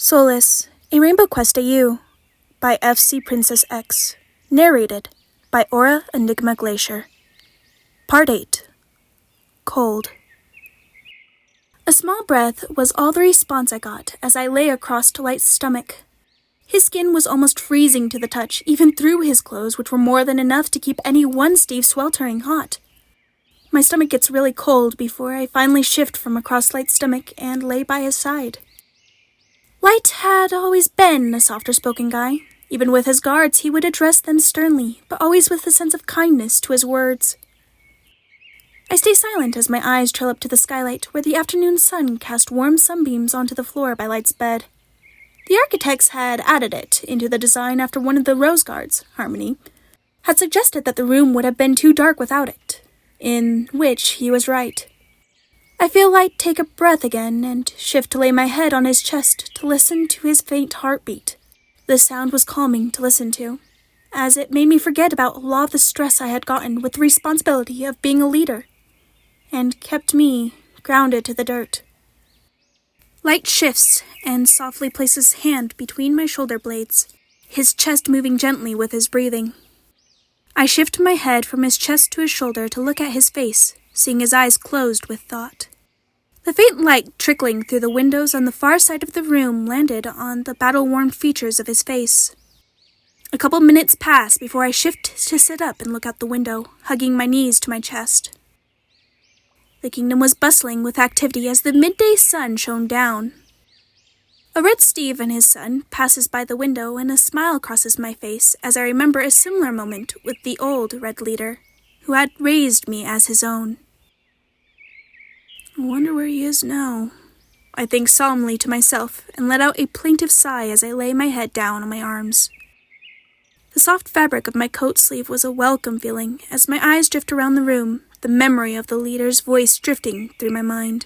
Solace, A Rainbow Quest AU by FC Princess X. Narrated by Enigma Glacier. Part 8. Cold. A small breath was all the response I got as I lay across Light's stomach. His skin was almost freezing to the touch, even through his clothes, which were more than enough to keep any one Steve sweltering hot. My stomach gets really cold before I finally shift from across Light's stomach and lay by his side. Light had always been a softer-spoken guy. Even with his guards, he would address them sternly, but always with a sense of kindness to his words. I stay silent as my eyes trail up to the skylight, where the afternoon sun cast warm sunbeams onto the floor by Light's bed. The architects had added it into the design after one of the Rose Guards, Harmony, had suggested that the room would have been too dark without it, in which he was right. I feel Light take a breath again and shift to lay my head on his chest to listen to his faint heartbeat. The sound was calming to listen to, as it made me forget about a lot of the stress I had gotten with the responsibility of being a leader, and kept me grounded to the dirt. Light shifts and softly places his hand between my shoulder blades, his chest moving gently with his breathing. I shift my head from his chest to his shoulder to look at his face, seeing his eyes closed with thought. The faint light trickling through the windows on the far side of the room landed on the battle-worn features of his face. A couple minutes pass before I shift to sit up and look out the window, hugging my knees to my chest. The kingdom was bustling with activity as the midday sun shone down. A red Steve and his son passes by the window, and a smile crosses my face as I remember a similar moment with the old red leader, who had raised me as his own. I wonder where he is now, I think solemnly to myself, and let out a plaintive sigh as I lay my head down on my arms. The soft fabric of my coat sleeve was a welcome feeling as my eyes drift around the room, the memory of the leader's voice drifting through my mind.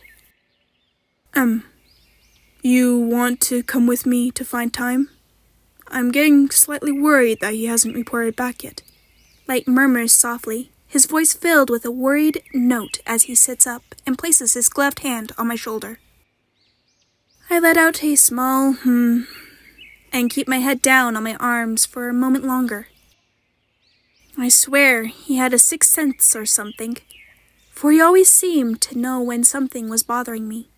You want to come with me to find time? I'm getting slightly worried that he hasn't reported back yet. Light murmurs softly, his voice filled with a worried note as he sits up and places his gloved hand on my shoulder. I let out a small and keep my head down on my arms for a moment longer. I swear he had a sixth sense or something, for he always seemed to know when something was bothering me.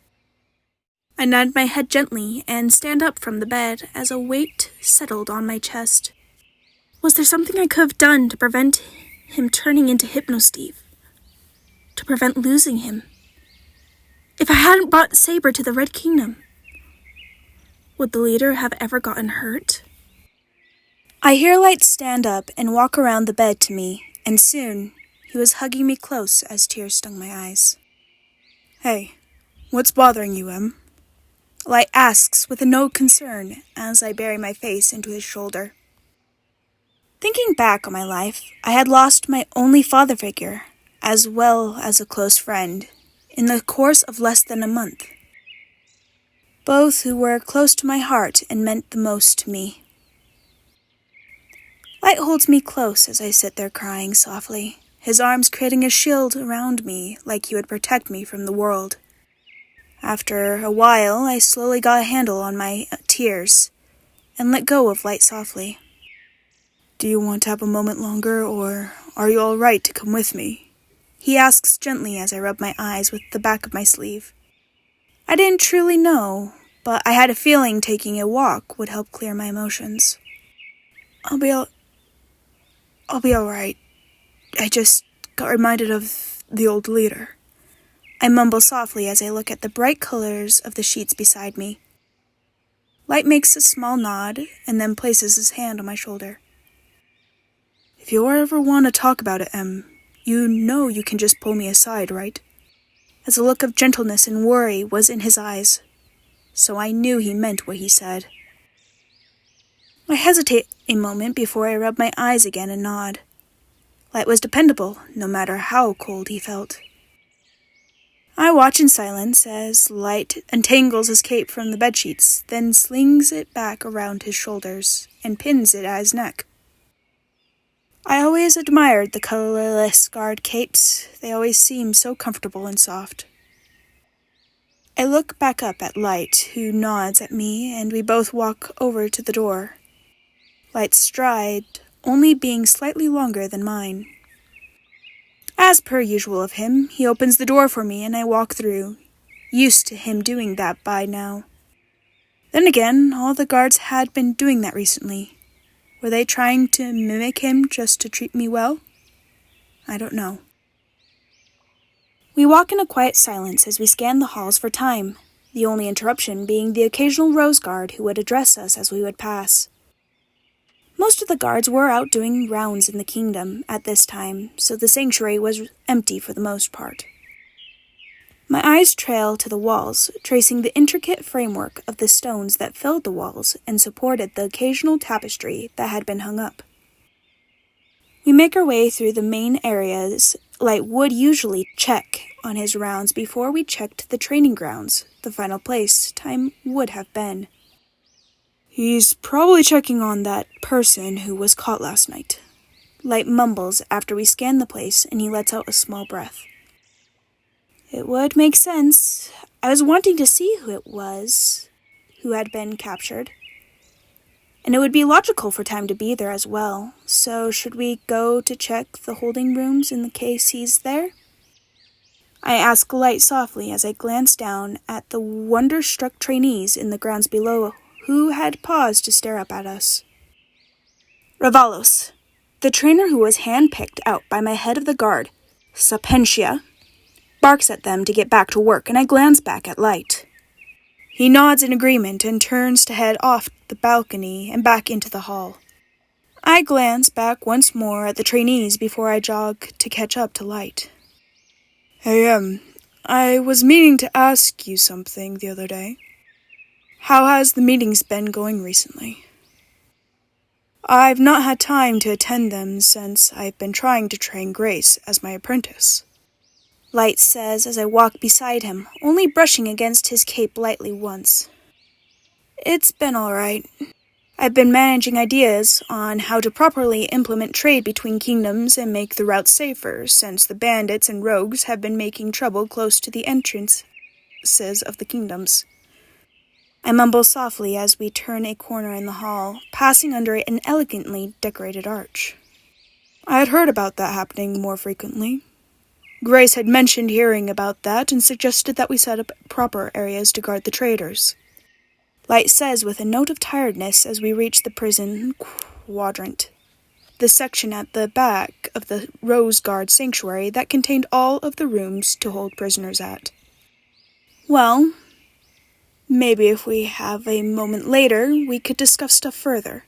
I nod my head gently and stand up from the bed as a weight settled on my chest. Was there something I could have done to prevent him turning into Hypno-Steve? To prevent losing him? If I hadn't brought Saber to the Red Kingdom, would the leader have ever gotten hurt? I hear Light stand up and walk around the bed to me, and soon he was hugging me close as tears stung my eyes. Hey, what's bothering you, Em? Light asks with no concern as I bury my face into his shoulder. Thinking back on my life, I had lost my only father figure, as well as a close friend, in the course of less than a month. Both who were close to my heart and meant the most to me. Light holds me close as I sit there crying softly, his arms creating a shield around me like he would protect me from the world. After a while, I slowly got a handle on my tears and let go of Light softly. Do you want to have a moment longer, or are you all right to come with me? He asks gently as I rub my eyes with the back of my sleeve. I didn't truly know, but I had a feeling taking a walk would help clear my emotions. I'll be all right. I just got reminded of the old leader. I mumble softly as I look at the bright colors of the sheets beside me. Light makes a small nod and then places his hand on my shoulder. If you ever want to talk about it, Em, you know you can just pull me aside, right? As a look of gentleness and worry was in his eyes, so I knew he meant what he said. I hesitate a moment before I rub my eyes again and nod. Light was dependable, no matter how cold he felt. I watch in silence as Light untangles his cape from the bedsheets, then slings it back around his shoulders and pins it at his neck. I always admired the colorless guard capes. They always seemed so comfortable and soft. I look back up at Light, who nods at me, and we both walk over to the door. Light's stride only being slightly longer than mine. As per usual of him, he opens the door for me and I walk through, used to him doing that by now. Then again, all the guards had been doing that recently. Were they trying to mimic him just to treat me well? I don't know. We walk in a quiet silence as we scan the halls for time, the only interruption being the occasional rose guard who would address us as we would pass. Most of the guards were out doing rounds in the kingdom at this time, so the sanctuary was empty for the most part. My eyes trail to the walls, tracing the intricate framework of the stones that filled the walls and supported the occasional tapestry that had been hung up. We make our way through the main areas Light would usually check on his rounds before we checked the training grounds, the final place time would have been. "He's probably checking on that person who was caught last night," Light mumbles after we scan the place, and he lets out a small breath. It would make sense. I was wanting to see who it was who had been captured. And it would be logical for Time to be there as well, so should we go to check the holding rooms in the case he's there? I ask Light softly as I glance down at the wonder-struck trainees in the grounds below who had paused to stare up at us. Ravalos, the trainer who was hand-picked out by my head of the guard, Sapentia, barks at them to get back to work, and I glance back at Light. He nods in agreement and turns to head off the balcony and back into the hall. I glance back once more at the trainees before I jog to catch up to Light. "Hey, I was meaning to ask you something the other day. How has the meetings been going recently? I've not had time to attend them since I've been trying to train Grace as my apprentice," Light says as I walk beside him, only brushing against his cape lightly once. "It's been all right. I've been managing ideas on how to properly implement trade between kingdoms and make the route safer, since the bandits and rogues have been making trouble close to the entrances of the kingdoms." I mumble softly as we turn a corner in the hall, passing under an elegantly decorated arch. I had heard about that happening more frequently. Grace had mentioned hearing about that and suggested that we set up proper areas to guard the traders. Light says with a note of tiredness as we reach the prison quadrant, the section at the back of the Rose Guard sanctuary that contained all of the rooms to hold prisoners at. Well, maybe if we have a moment later, we could discuss stuff further.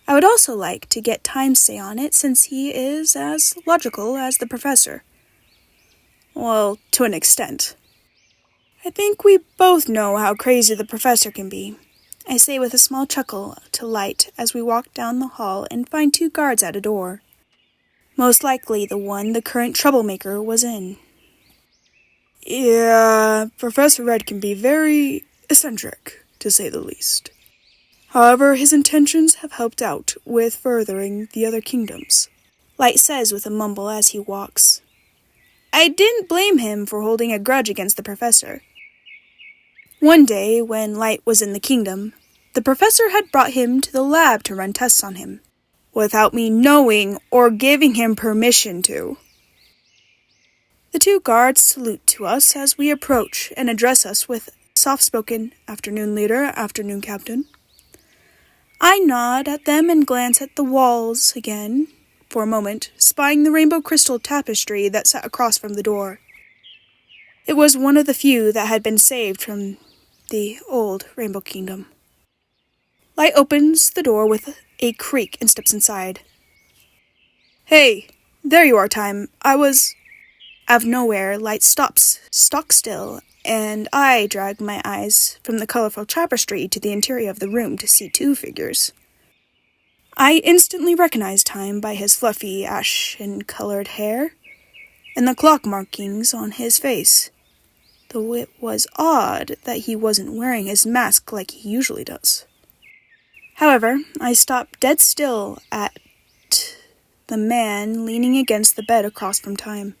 I would also like to get Time's say on it, since he is as logical as the professor. Well, to an extent. I think we both know how crazy the professor can be, I say with a small chuckle to Light as we walk down the hall and find 2 guards at a door. Most likely the one the current troublemaker was in. Yeah, Professor Red can be very eccentric, to say the least. However, his intentions have helped out with furthering the other kingdoms, Light says with a mumble as he walks. I didn't blame him for holding a grudge against the professor. One day, when Light was in the kingdom, the professor had brought him to the lab to run tests on him, without me knowing or giving him permission to. The 2 guards salute to us as we approach and address us with soft-spoken "Afternoon, leader, afternoon, captain." I nod at them and glance at the walls again, for a moment, spying the rainbow crystal tapestry that sat across from the door. It was one of the few that had been saved from the old Rainbow Kingdom. Light opens the door with a creak and steps inside. "Hey, there you are, Time. Out of nowhere, Light stops, stock still, and I drag my eyes from the colorful tapestry to the interior of the room to see 2 figures. I instantly recognize Time by his fluffy, ashen-colored hair and the clock markings on his face, though it was odd that he wasn't wearing his mask like he usually does. However, I stop dead still at the man leaning against the bed across from Time.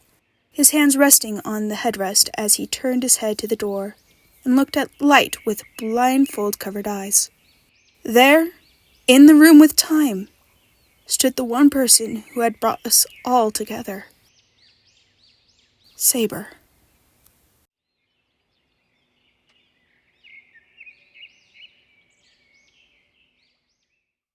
his hands resting on the headrest as he turned his head to the door and looked at light with blindfold-covered eyes. There, in the room with time, stood the one person who had brought us all together. Saber.